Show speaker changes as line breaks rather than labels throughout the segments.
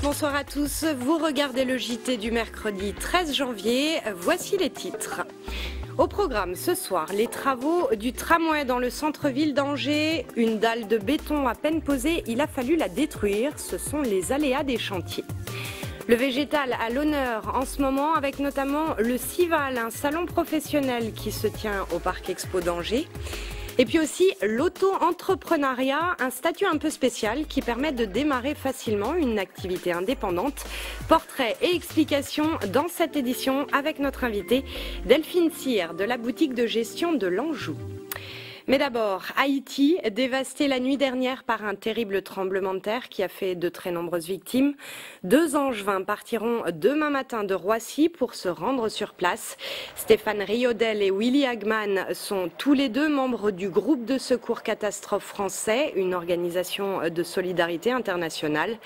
bonsoir à tous. Vous regardez le JT du mercredi 13 janvier. Voici les titres. Au programme ce soir, les travaux du tramway dans le centre-ville d'Angers. Une dalle de béton à peine posée, il a fallu la détruire. Ce sont les aléas des chantiers. Le végétal à l'honneur en ce moment avec notamment le CIVAL, un salon professionnel qui se tient au Parc Expo d'Angers. Et puis aussi l'auto-entrepreneuriat, un statut un peu spécial qui permet de démarrer facilement une activité indépendante. Portrait et explications dans cette édition avec notre invitée Delphine Cyr de la boutique de gestion de l'Anjou. Mais d'abord, Haïti, dévasté la nuit dernière par un terrible tremblement de terre qui a fait de très nombreuses victimes. 2 Angevins partiront demain matin de Roissy pour se rendre sur place. Stéphane Riodel et Willy Hagman sont tous les deux membres du groupe de secours catastrophe français, une organisation de solidarité internationale.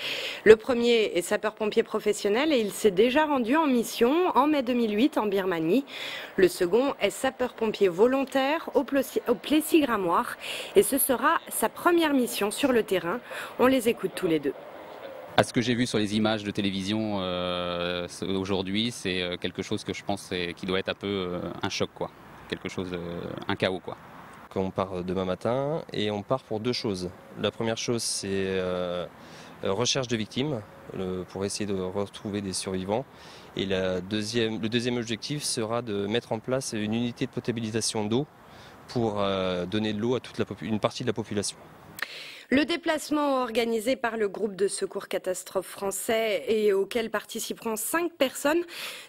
Le premier est sapeur-pompier professionnel et il s'est déjà rendu en mission en mai 2008 en Birmanie. Le second est sapeur-pompier volontaire au Plessis-Gramoire et ce sera sa première mission sur le terrain. On les écoute tous les deux.
À ce que j'ai vu sur les images de télévision aujourd'hui, c'est quelque chose que je pense qui doit être un peu un choc, quoi. Quelque chose, un chaos, quoi.
On part demain matin et on part pour 2 choses. La première chose, c'est recherche de victimes pour essayer de retrouver des survivants. Et le deuxième objectif sera de mettre en place une unité de potabilisation d'eau pour donner de l'eau à une partie de la population.
Le déplacement organisé par le groupe de secours catastrophe français et auquel participeront 5 personnes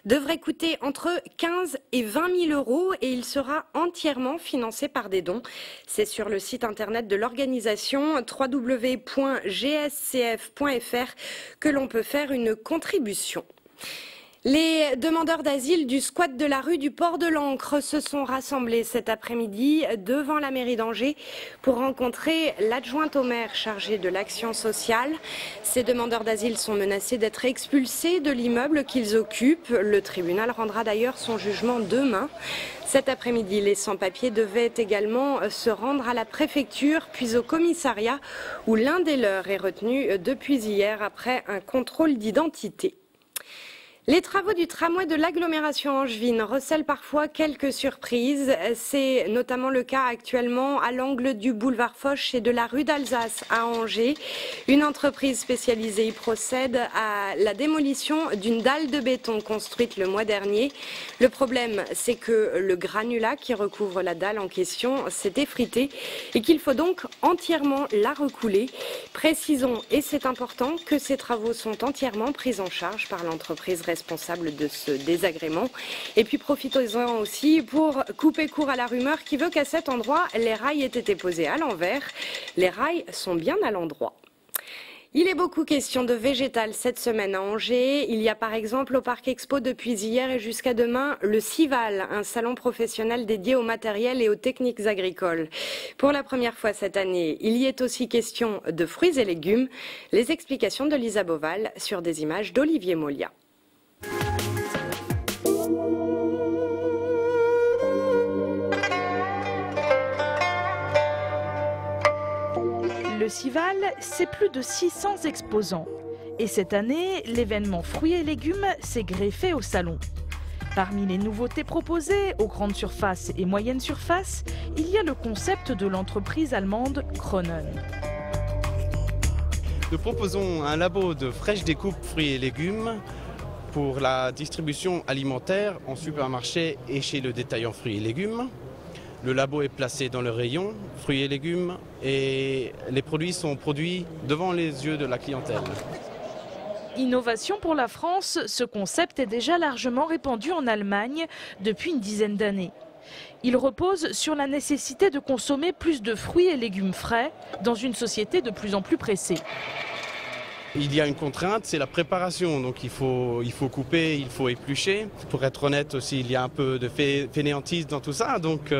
devrait coûter entre 15 et 20 000 € et il sera entièrement financé par des dons. C'est sur le site internet de l'organisation www.gscf.fr que l'on peut faire une contribution. Les demandeurs d'asile du squat de la rue du Port de l'Ancre se sont rassemblés cet après-midi devant la mairie d'Angers pour rencontrer l'adjointe au maire chargée de l'action sociale. Ces demandeurs d'asile sont menacés d'être expulsés de l'immeuble qu'ils occupent. Le tribunal rendra d'ailleurs son jugement demain. Cet après-midi, les sans-papiers devaient également se rendre à la préfecture puis au commissariat où l'un des leurs est retenu depuis hier après un contrôle d'identité. Les travaux du tramway de l'agglomération angevine recèlent parfois quelques surprises. C'est notamment le cas actuellement à l'angle du boulevard Foch et de la rue d'Alsace à Angers. Une entreprise spécialisée y procède à la démolition d'une dalle de béton construite le mois dernier. Le problème, c'est que le granulat qui recouvre la dalle en question s'est effrité et qu'il faut donc entièrement la recouler. Précisons, et c'est important, que ces travaux sont entièrement pris en charge par l'entreprise responsable de ce désagrément. Et puis profitons-en aussi pour couper court à la rumeur qui veut qu'à cet endroit, les rails aient été posés à l'envers. Les rails sont bien à l'endroit. Il est beaucoup question de végétal cette semaine à Angers. Il y a par exemple au Parc Expo depuis hier et jusqu'à demain le CIVAL, un salon professionnel dédié au matériel et aux techniques agricoles. Pour la première fois cette année, il y est aussi question de fruits et légumes. Les explications de Lisa Boval sur des images d'Olivier Molia.
Le CIVAL, c'est plus de 600 exposants. Et cette année, l'événement fruits et légumes s'est greffé au salon. Parmi les nouveautés proposées aux grandes surfaces et moyennes surfaces, il y a le concept de l'entreprise allemande Kronen.
Nous proposons un labo de fraîche découpe fruits et légumes pour la distribution alimentaire en supermarché et chez le détaillant fruits et légumes. Le labo est placé dans le rayon fruits et légumes et les produits sont produits devant les yeux de la clientèle.
Innovation pour la France, ce concept est déjà largement répandu en Allemagne depuis une dizaine d'années. Il repose sur la nécessité de consommer plus de fruits et légumes frais dans une société de plus en plus pressée.
Il y a une contrainte, c'est la préparation. Donc il faut couper, il faut éplucher. Pour être honnête aussi, il y a un peu de fainéantise dans tout ça. Donc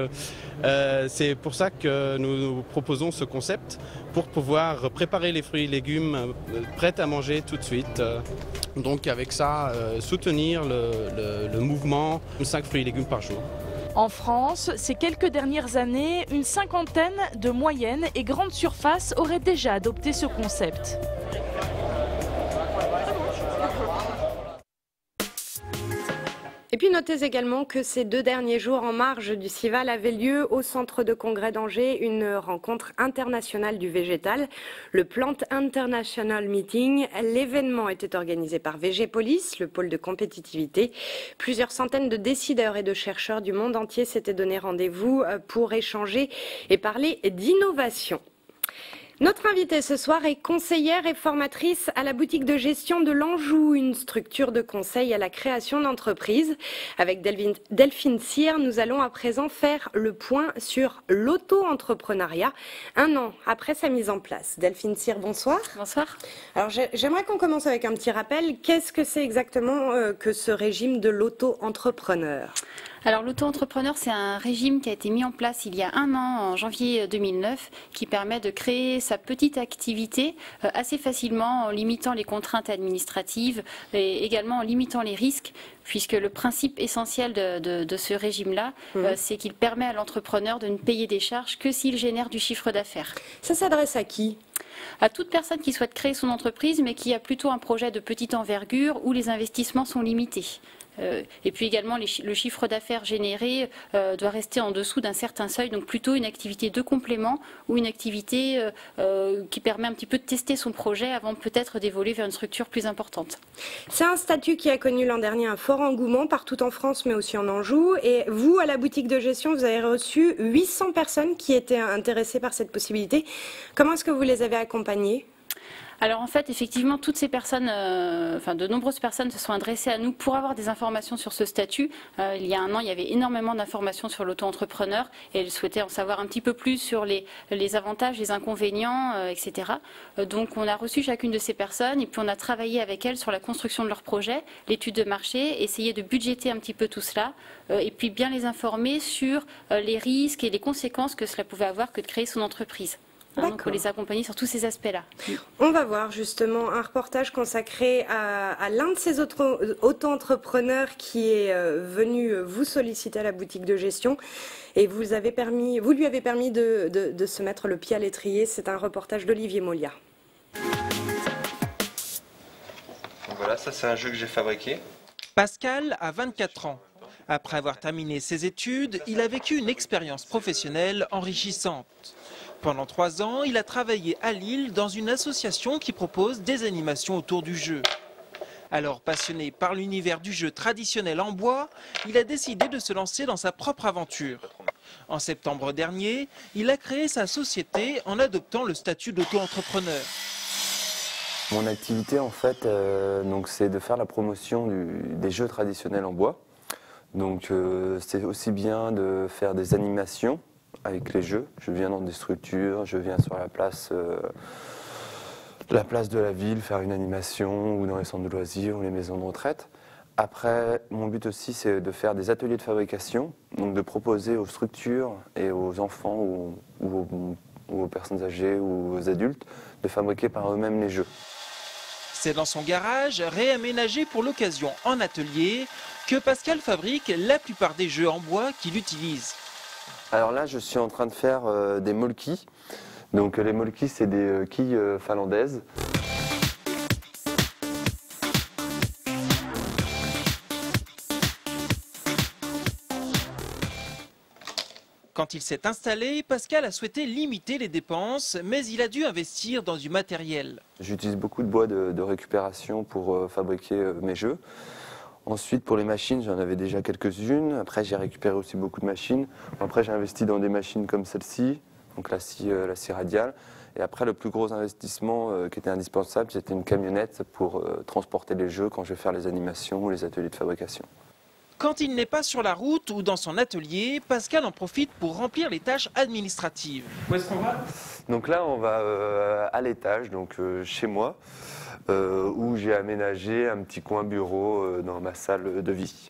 c'est pour ça que nous proposons ce concept pour pouvoir préparer les fruits et légumes prêts à manger tout de suite. Donc avec ça, soutenir le mouvement 5 fruits et légumes par jour.
En France, ces quelques dernières années, une cinquantaine de moyennes et grandes surfaces auraient déjà adopté ce concept.
Et puis notez également que ces 2 derniers jours en marge du Cival avait lieu au centre de congrès d'Angers une rencontre internationale du végétal, le Plant International Meeting. L'événement était organisé par VG-Police, le pôle de compétitivité. Plusieurs centaines de décideurs et de chercheurs du monde entier s'étaient donné rendez-vous pour échanger et parler d'innovation. Notre invitée ce soir est conseillère et formatrice à la boutique de gestion de l'Anjou, une structure de conseil à la création d'entreprises. Avec Delphine Cyr, nous allons à présent faire le point sur l'auto-entrepreneuriat, 1 an après sa mise en place. Delphine Cyr, bonsoir.
Bonsoir.
Alors j'aimerais qu'on commence avec un petit rappel. Qu'est-ce que c'est exactement que ce régime de l'auto-entrepreneur ?
Alors l'auto-entrepreneur, c'est un régime qui a été mis en place il y a 1 an, en janvier 2009, qui permet de créer sa petite activité assez facilement en limitant les contraintes administratives et également en limitant les risques, puisque le principe essentiel de ce régime-là, c'est qu'il permet à l'entrepreneur de ne payer des charges que s'il génère du chiffre d'affaires.
Ça s'adresse à qui ?
À toute personne qui souhaite créer son entreprise, mais qui a plutôt un projet de petite envergure où les investissements sont limités. Et puis également, le chiffre d'affaires généré doit rester en dessous d'un certain seuil, donc plutôt une activité de complément ou une activité qui permet un petit peu de tester son projet avant peut-être d'évoluer vers une structure plus importante.
C'est un statut qui a connu l'an dernier un fort engouement partout en France, mais aussi en Anjou. Et vous, à la boutique de gestion, vous avez reçu 800 personnes qui étaient intéressées par cette possibilité. Comment est-ce que vous les avez accompagnées ?
Alors en fait, effectivement, toutes ces personnes, de nombreuses personnes se sont adressées à nous pour avoir des informations sur ce statut. Il y a 1 an, il y avait énormément d'informations sur l'auto-entrepreneur et elles souhaitaient en savoir un petit peu plus sur les avantages, les inconvénients, etc. Donc on a reçu chacune de ces personnes et puis on a travaillé avec elles sur la construction de leur projet, l'étude de marché, essayer de budgéter un petit peu tout cela et puis bien les informer sur les risques et les conséquences que cela pouvait avoir que de créer son entreprise. Donc on les accompagner sur tous ces aspects-là.
On va voir justement un reportage consacré à l'un de ces auto-entrepreneurs qui est venu vous solliciter à la boutique de gestion et vous lui avez permis de se mettre le pied à l'étrier. C'est un reportage d'Olivier Molia.
Donc voilà, ça c'est un jeu que j'ai fabriqué.
Pascal a 24 ans. Après avoir terminé ses études, il a vécu une expérience professionnelle enrichissante. Pendant 3 ans, il a travaillé à Lille dans une association qui propose des animations autour du jeu. Alors passionné par l'univers du jeu traditionnel en bois, il a décidé de se lancer dans sa propre aventure. En septembre dernier, il a créé sa société en adoptant le statut d'auto-entrepreneur.
Mon activité en fait, c'est de faire la promotion des jeux traditionnels en bois. Donc c'est aussi bien de faire des animations avec les jeux. Je viens dans des structures, je viens sur la place de la ville faire une animation ou dans les centres de loisirs ou les maisons de retraite. Après, mon but aussi c'est de faire des ateliers de fabrication, donc de proposer aux structures et aux enfants ou aux personnes âgées ou aux adultes de fabriquer par eux-mêmes les jeux.
C'est dans son garage, réaménagé pour l'occasion en atelier, que Pascal fabrique la plupart des jeux en bois qu'il utilise.
Alors là, je suis en train de faire des molkis. Donc les molkis, c'est des quilles finlandaises.
Quand il s'est installé, Pascal a souhaité limiter les dépenses, mais il a dû investir dans du matériel.
J'utilise beaucoup de bois de récupération pour fabriquer mes jeux. Ensuite, pour les machines, j'en avais déjà quelques-unes. Après, j'ai récupéré aussi beaucoup de machines. Après, j'ai investi dans des machines comme celle-ci, donc la scie radiale. Et après, le plus gros investissement qui était indispensable, c'était une camionnette pour transporter les jeux quand je vais faire les animations ou les ateliers de fabrication.
Quand il n'est pas sur la route ou dans son atelier, Pascal en profite pour remplir les tâches administratives. Où est-ce qu'on va ?
Donc là, on va à l'étage, donc chez moi. Où j'ai aménagé un petit coin bureau dans ma salle de vie.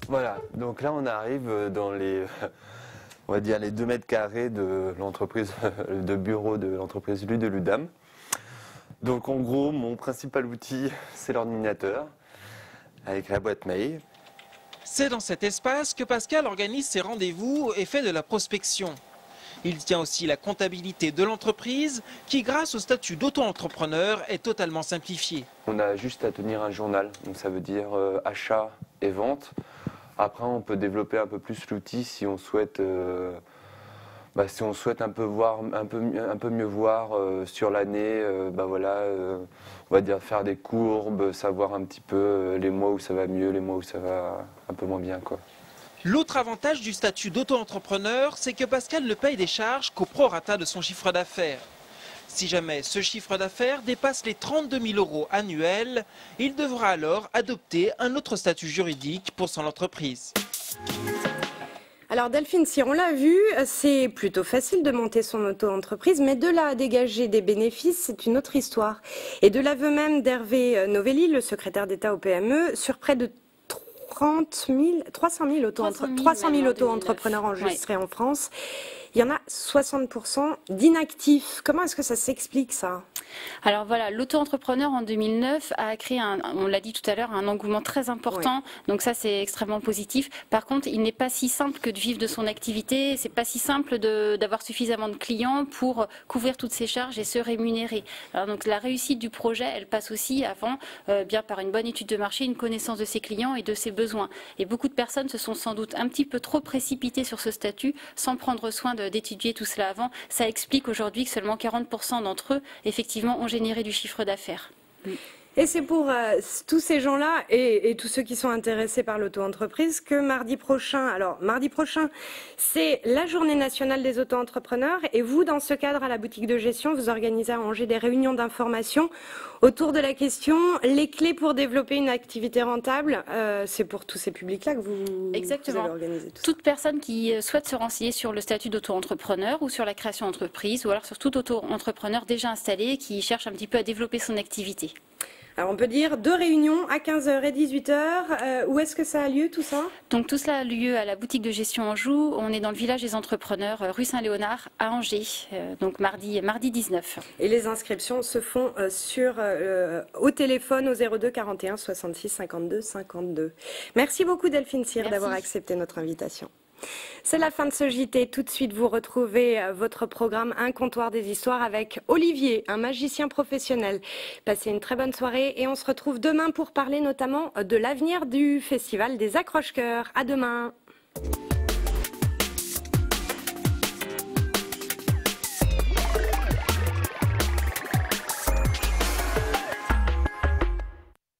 Voilà, donc là on arrive dans les 2 mètres carrés de l'entreprise, de bureau de l'entreprise Lude Ludam. Donc en gros, mon principal outil, c'est l'ordinateur avec la boîte mail.
C'est dans cet espace que Pascal organise ses rendez-vous et fait de la prospection. Il tient aussi la comptabilité de l'entreprise qui, grâce au statut d'auto-entrepreneur, est totalement simplifiée.
On a juste à tenir un journal, donc ça veut dire achat et vente. Après, on peut développer un peu plus l'outil si on souhaite, un peu mieux voir sur l'année. On va dire faire des courbes, savoir un petit peu les mois où ça va mieux, les mois où ça va un peu moins bien, quoi.
L'autre avantage du statut d'auto-entrepreneur, c'est que Pascal ne paye des charges qu'au prorata de son chiffre d'affaires. Si jamais ce chiffre d'affaires dépasse les 32 000 € annuels, il devra alors adopter un autre statut juridique pour son entreprise.
Alors Delphine, si on l'a vu, c'est plutôt facile de monter son auto-entreprise, mais de là à dégager des bénéfices, c'est une autre histoire. Et de l'aveu même d'Hervé Novelli, le secrétaire d'État au PME, sur près de 300 000 auto-entrepreneurs enregistrés en France, il y en a 60% d'inactifs. Comment est-ce que ça s'explique, ça?
Alors voilà, l'auto-entrepreneur en 2009 a créé, on l'a dit tout à l'heure, un engouement très important. Oui. Donc ça, c'est extrêmement positif. Par contre, il n'est pas si simple que de vivre de son activité. C'est pas si simple d'avoir suffisamment de clients pour couvrir toutes ses charges et se rémunérer. Alors, donc la réussite du projet, elle passe aussi avant bien par une bonne étude de marché, une connaissance de ses clients et de ses besoins. Et beaucoup de personnes se sont sans doute un petit peu trop précipitées sur ce statut sans prendre soin d'étudier tout cela avant. Ça explique aujourd'hui que seulement 40% d'entre eux, effectivement, ont généré du chiffre d'affaires.
Et c'est pour tous ces gens-là et tous ceux qui sont intéressés par l'auto-entreprise que mardi prochain, c'est la journée nationale des auto-entrepreneurs et vous, dans ce cadre, à la boutique de gestion, vous organisez à Angers des réunions d'information autour de la question les clés pour développer une activité rentable. C'est pour tous ces publics-là que vous avez organisé tout ça.
Toute personne qui souhaite se renseigner sur le statut d'auto-entrepreneur ou sur la création d'entreprise ou alors sur tout auto-entrepreneur déjà installé qui cherche un petit peu à développer son activité.
Alors on peut dire 2 réunions à 15h et 18h. Où est-ce que ça a lieu tout ça?
Donc tout cela a lieu à la boutique de gestion Anjou. On est dans le village des entrepreneurs, rue Saint-Léonard à Angers, donc mardi 19.
Et les inscriptions se font au téléphone au 02 41 66 52 52. Merci beaucoup Delphine Cyr d'avoir accepté notre invitation. C'est la fin de ce JT. Tout de suite, vous retrouvez votre programme Un comptoir des histoires avec Olivier, un magicien professionnel. Passez une très bonne soirée et on se retrouve demain pour parler notamment de l'avenir du festival des accroche-cœurs. À demain.